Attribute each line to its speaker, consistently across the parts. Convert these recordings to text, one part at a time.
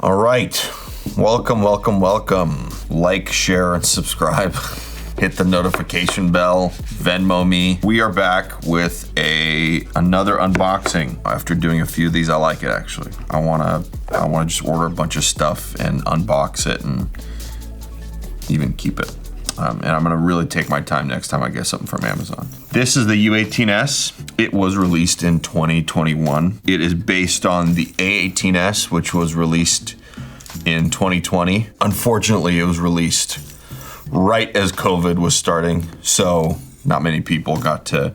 Speaker 1: All right, welcome. Like, share, and subscribe. Hit the notification bell, Venmo me. We are back with another unboxing. After doing a few of these, I like it actually. I wanna just order a bunch of stuff and unbox it and even keep it. And I'm gonna really take my time next time I get something from Amazon. This is the U18s. It was released in 2021. It is based on the A18s, which was released in 2020. Unfortunately, it was released right as COVID was starting, so not many people got to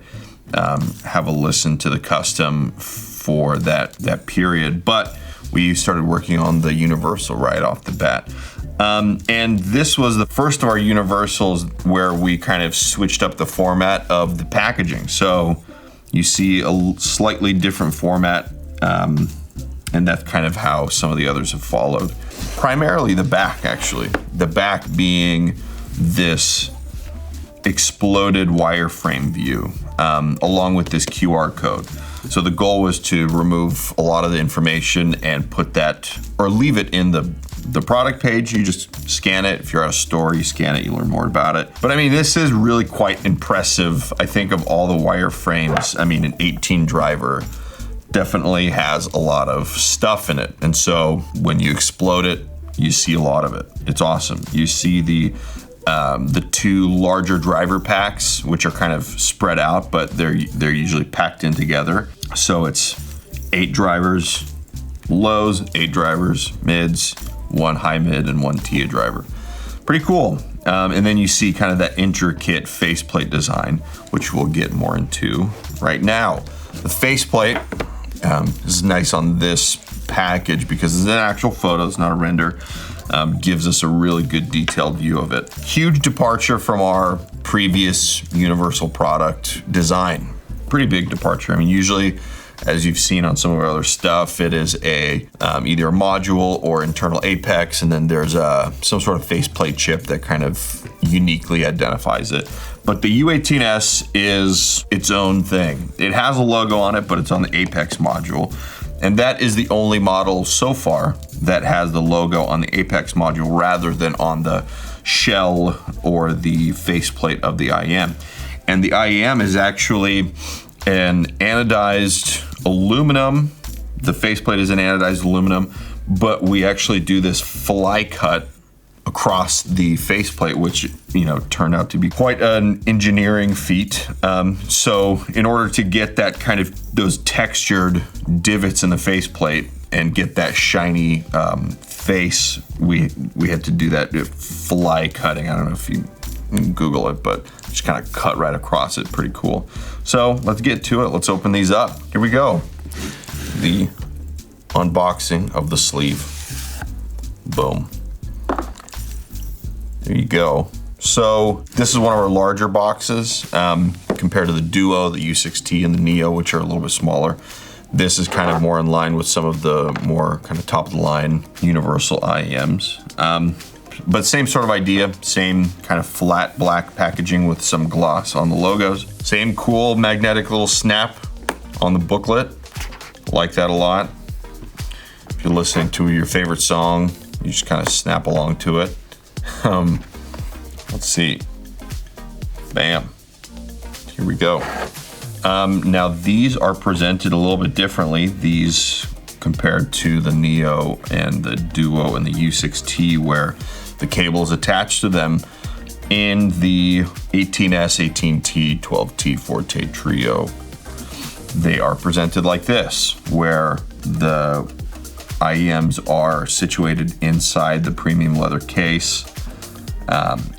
Speaker 1: have a listen to the custom for that period, but we started working on the universal right off the bat. And this was the first of our universals where we kind of switched up the format of the packaging. So you see a slightly different format, and that's kind of how some of the others have followed. Primarily the back, actually. The back being this exploded wireframe view, along with this QR code. So the goal was to remove a lot of the information and put that, or leave it in the product page. You just scan it. If you're at a store, you scan it, you learn more about it. But I mean, this is really quite impressive. I think of all the wireframes, I mean, an 18 driver definitely has a lot of stuff in it. And so when you explode it, you see a lot of it. It's awesome. You see the two larger driver packs, which are kind of spread out, but they're usually packed in together. So it's 8 drivers lows, 8 drivers mids, 1 high mid, and 1 TIA driver. Pretty cool. And then you see kind of that intricate faceplate design, which we'll get more into right now. The faceplate is nice on this package because it's an actual photo, it's not a render. Gives us a really good detailed view of it. Huge departure from our previous universal product design. Pretty big departure. I mean, usually, as you've seen on some of our other stuff, it is either a module or internal apex, and then there's some sort of faceplate chip that kind of uniquely identifies it. But the U18s is its own thing. It has a logo on it, but it's on the apex module. And that is the only model so far that has the logo on the apex module rather than on the shell or the faceplate of the IEM. And the IEM is actually an anodized aluminum. The faceplate is an anodized aluminum, but we actually do this fly cut across the faceplate, which, you know, turned out to be quite an engineering feat. So in order to get that kind of those textured divots in the faceplate and get that shiny face, we had to do that fly cutting. I don't know if you can Google it, but just kind of cut right across it. Pretty cool. So let's get to it. Let's open these up. Here we go. The unboxing of the sleeve. Boom. There you go. So this is one of our larger boxes compared to the Duo, the U6T, and the Neo, which are a little bit smaller. This is kind of more in line with some of the more kind of top of the line universal IEMs. But same sort of idea, same kind of flat black packaging with some gloss on the logos. Same cool magnetic little snap on the booklet. Like that a lot. If you're listening to your favorite song, you just kind of snap along to it. Let's see. Bam. Here we go. Now these are presented a little bit differently. These compared to the Neo and the Duo and the U6T, where the cable is attached to them. In the 18S, 18T, 12T, Forte Trio, they are presented like this, where the IEMs are situated inside the premium leather case.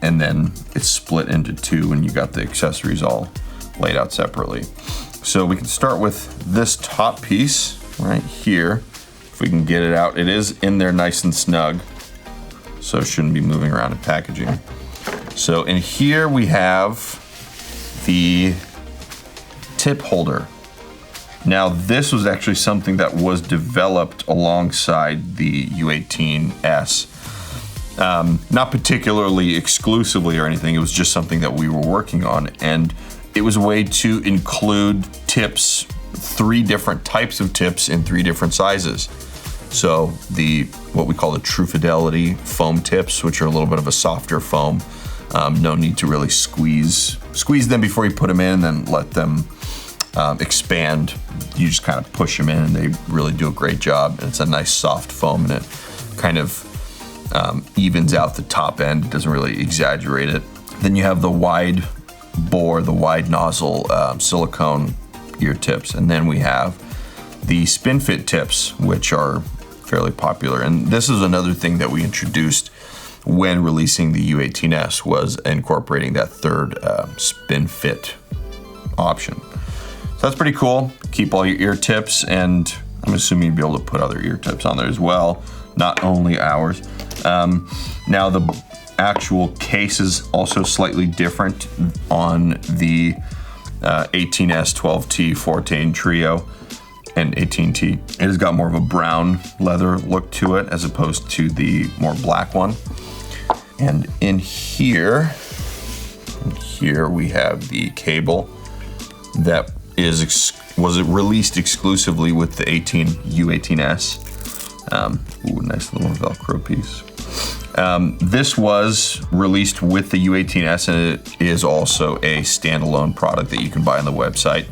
Speaker 1: And then it's split into 2 and you got the accessories all laid out separately. So we can start with this top piece right here. If we can get it out, it is in there nice and snug, so it shouldn't be moving around in packaging. So in here we have the tip holder. Now this was actually something that was developed alongside the U18s. Not particularly exclusively or anything, it was just something that we were working on, and it was a way to include tips, 3 different types of tips in 3 different sizes. So what we call the true fidelity foam tips, which are a little bit of a softer foam. No need to really squeeze them before you put them in, and then let them expand. You just kind of push them in, and they really do a great job. And it's a nice soft foam, and it kind of evens out the top end. It doesn't really exaggerate it. Then you have the wide bore, the wide nozzle silicone ear tips, and then we have the spin fit tips, which are fairly popular. And this is another thing that we introduced when releasing the U18s, was incorporating that third spin fit option. So that's pretty cool. Keep all your ear tips, and I'm assuming you'll be able to put other ear tips on there as well, not only ours. Now the actual case is also slightly different on the 18S, 12T, 14 Trio, and 18T. It has got more of a brown leather look to it as opposed to the more black one. And in here we have the cable that was released exclusively with the U18s. Ooh, nice little Velcro piece. This was released with the U18s, and it is also a standalone product that you can buy on the website.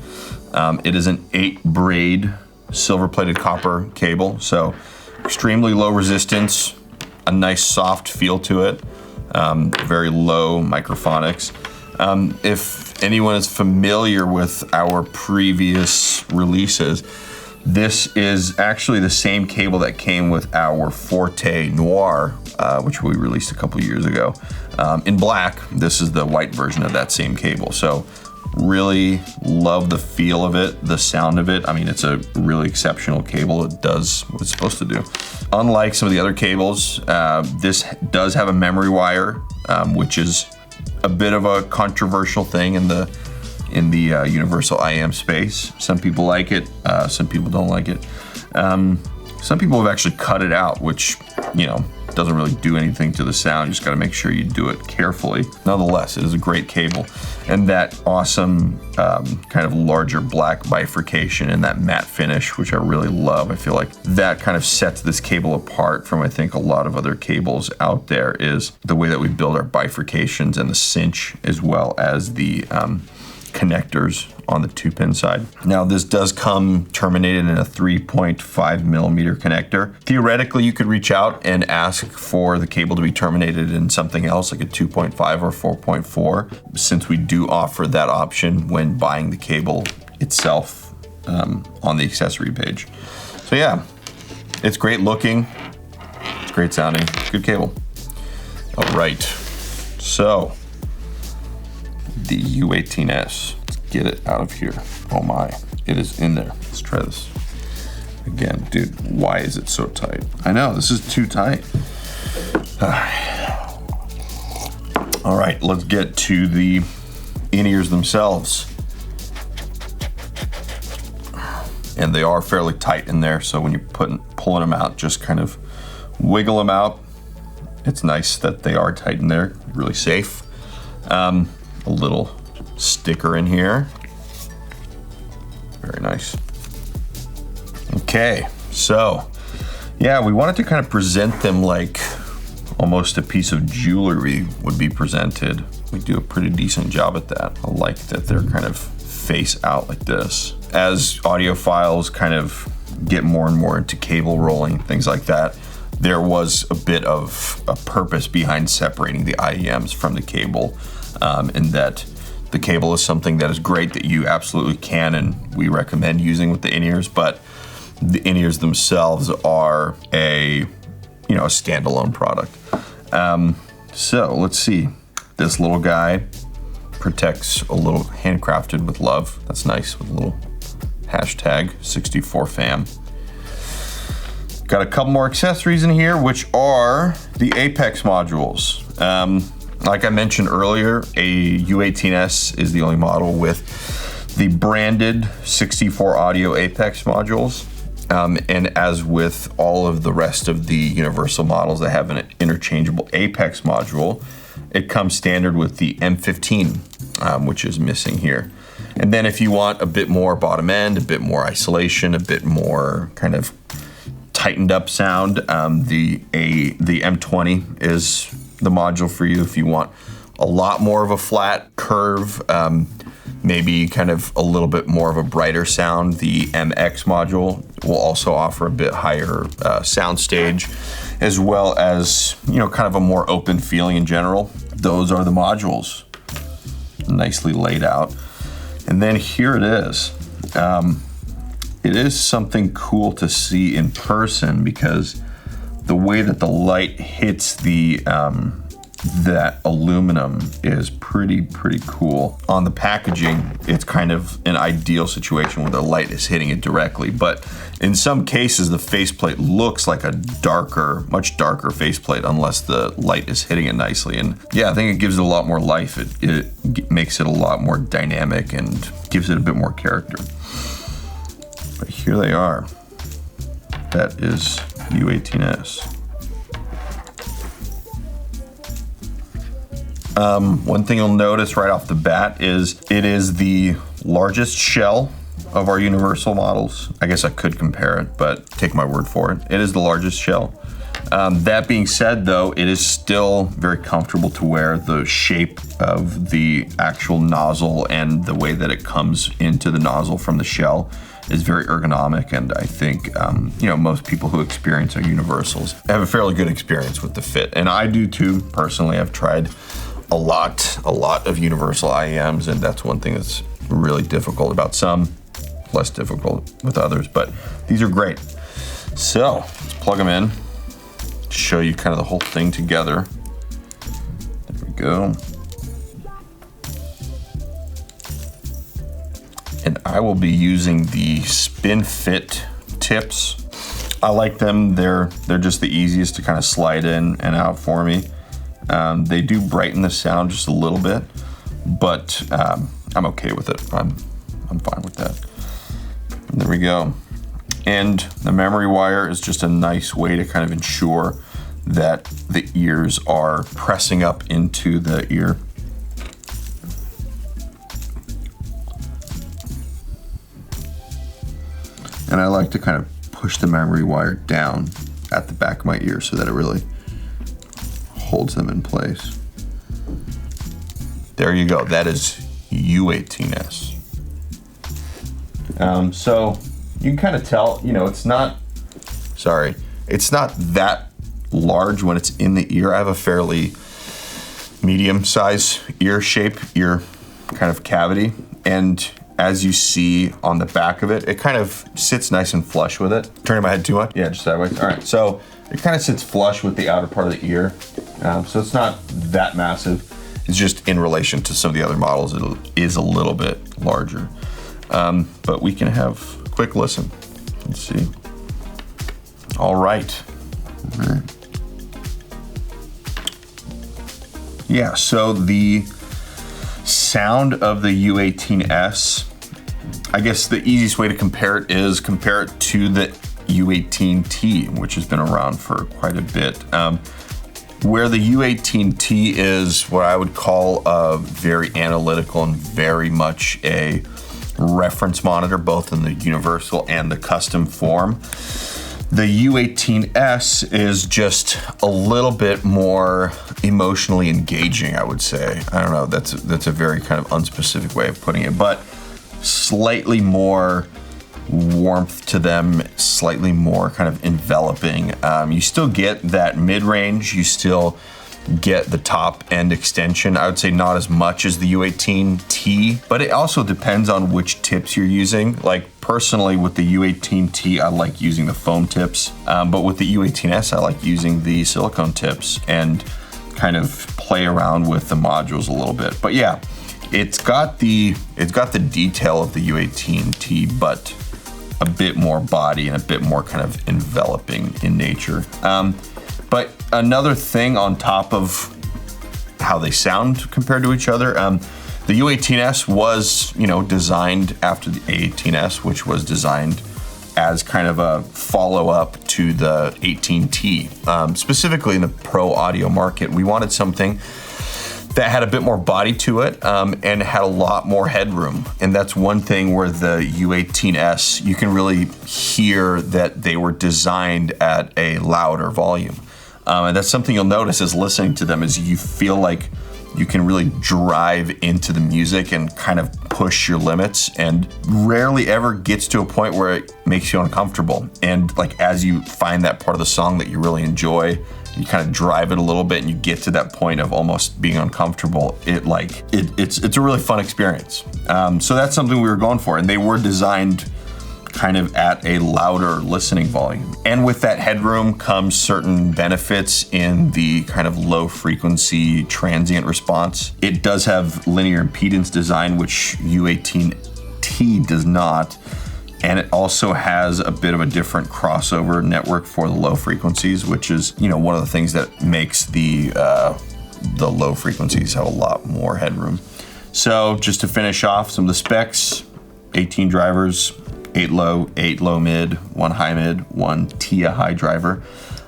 Speaker 1: It is an 8 braid silver plated copper cable, so extremely low resistance, a nice soft feel to it, very low microphonics. If anyone is familiar with our previous releases, this is actually the same cable that came with our Forte Noir, which we released a couple years ago. In black, this is the white version of that same cable. So really love the feel of it, the sound of it. I mean, it's a really exceptional cable. It does what it's supposed to do. Unlike some of the other cables, this does have a memory wire, which is a bit of a controversial thing in the universal IM space. Some people like it, some people don't like it. Some people have actually cut it out, which, doesn't really do anything to the sound. You just gotta make sure you do it carefully. Nonetheless, it is a great cable. And that awesome kind of larger black bifurcation and that matte finish, which I really love. I feel like that kind of sets this cable apart from, I think, a lot of other cables out there, is the way that we build our bifurcations and the cinch, as well as the connectors on the 2-pin side. Now, this does come terminated in a 3.5 millimeter connector. Theoretically, you could reach out and ask for the cable to be terminated in something else, like a 2.5 or 4.4, since we do offer that option when buying the cable itself on the accessory page. So yeah, it's great looking, it's great sounding, it's a good cable. All right, so the U18s. Let's get it out of here. Oh my, it is in there. Let's try this. Again, dude, why is it so tight? I know, this is too tight. All right, let's get to the in-ears themselves. And they are fairly tight in there, so when you're pulling them out, just kind of wiggle them out. It's nice that they are tight in there, really safe. A little sticker in here. Very nice. Okay, so yeah, we wanted to kind of present them like almost a piece of jewelry would be presented. We do a pretty decent job at that. I like that they're kind of face out like this. As audiophiles kind of get more and more into cable rolling, things like that, there was a bit of a purpose behind separating the IEMs from the cable, in that the cable is something that is great, that you absolutely can and we recommend using with the in-ears, but the in-ears themselves are a standalone product. So let's see. This little guy protects a little handcrafted with love. That's nice, with a little hashtag 64fam. Got a couple more accessories in here, which are the Apex modules. Like I mentioned earlier, a U18s is the only model with the branded 64 audio Apex modules. And as with all of the rest of the universal models that have an interchangeable Apex module, it comes standard with the M15, which is missing here. And then if you want a bit more bottom end, a bit more isolation, a bit more kind of tightened up sound. The M20 is the module for you if you want a lot more of a flat curve, maybe kind of a little bit more of a brighter sound. The MX module will also offer a bit higher sound stage, as well as, you know, kind of a more open feeling in general. Those are the modules, nicely laid out. And then here it is. It is something cool to see in person because the way that the light hits the that aluminum is pretty cool. On the packaging, it's kind of an ideal situation where the light is hitting it directly, but in some cases the faceplate looks like a much darker faceplate unless the light is hitting it nicely. And yeah, I think it gives it a lot more life. It makes it a lot more dynamic and gives it a bit more character. But here they are. That is U18s. One thing you'll notice right off the bat is it is the largest shell of our universal models. I guess I could compare it, but take my word for it. It is the largest shell. That being said, though, it is still very comfortable to wear. The shape of the actual nozzle and the way that it comes into the nozzle from the shell is very ergonomic, and I think you know, most people who experience our universals have a fairly good experience with the fit, and I do too. Personally, I've tried a lot of universal IEMs, and that's one thing that's really difficult about some, less difficult with others, but these are great. So let's plug them in, show you kind of the whole thing together. There we go. And I will be using the Spin Fit tips. I like them. They're just the easiest to kind of slide in and out for me. They do brighten the sound just a little bit, but I'm okay with it. I'm fine with that. And there we go. And the memory wire is just a nice way to kind of ensure that the ears are pressing up into the ear. And I like to kind of push the memory wire down at the back of my ear so that it really holds them in place. There you go. That is U18s. So you can kind of tell, you know, it's not that large when it's in the ear. I have a fairly medium size ear kind of cavity, and as you see on the back of it, it kind of sits nice and flush with it. Turning my head too much? Yeah, just sideways. All right, so it kind of sits flush with the outer part of the ear. So it's not that massive. It's just in relation to some of the other models, it is a little bit larger. But we can have a quick listen. Let's see. All right. Yeah, so the sound of the U18s, I guess the easiest way to compare it is compare it to the U18T, which has been around for quite a bit. Where the U18T is what I would call a very analytical and very much a reference monitor, both in the universal and the custom form. The U18s is just a little bit more emotionally engaging, I would say. I don't know, that's a very kind of unspecific way of putting it, but slightly more warmth to them, slightly more kind of enveloping. You still get that mid-range, you still get the top end extension. I would say not as much as the U18T, but it also depends on which tips you're using. Like personally with the U18T, I like using the foam tips, but with the U18s, I like using the silicone tips and kind of play around with the modules a little bit. But yeah, it's got the detail of the U18T, but a bit more body and a bit more kind of enveloping in nature. But another thing on top of how they sound compared to each other, the U18s was, designed after the A18s, which was designed as kind of a follow-up to the 18T. Specifically in the pro audio market, we wanted something that had a bit more body to it and had a lot more headroom. And that's one thing where the U18s, you can really hear that they were designed at a louder volume. And that's something you'll notice as listening to them, is you feel like you can really drive into the music and kind of push your limits, and rarely ever gets to a point where it makes you uncomfortable. And like, as you find that part of the song that you really enjoy, you kind of drive it a little bit and you get to that point of almost being uncomfortable. It's a really fun experience. So that's something we were going for, and they were designed kind of at a louder listening volume. And with that headroom comes certain benefits in the kind of low frequency transient response. It does have linear impedance design, which U18T does not. And it also has a bit of a different crossover network for the low frequencies, which is, one of the things that makes the low frequencies have a lot more headroom. So just to finish off some of the specs, 18 drivers, 8 low mid, 1 high mid, 1 TIA high driver,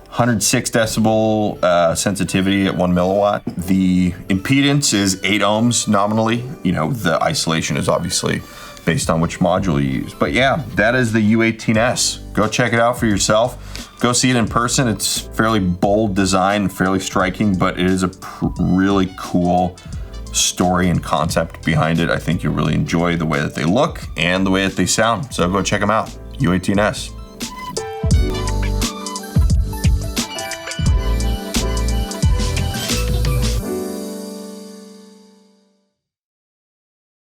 Speaker 1: 106 decibel sensitivity at 1 milliwatt. The impedance is 8 ohms nominally. The isolation is obviously based on which module you use. But yeah, that is the U18s. Go check it out for yourself. Go see it in person. It's fairly bold design, fairly striking, but it is a really cool story and concept behind it. I think you'll really enjoy the way that they look and the way that they sound. So go check them out, U18s.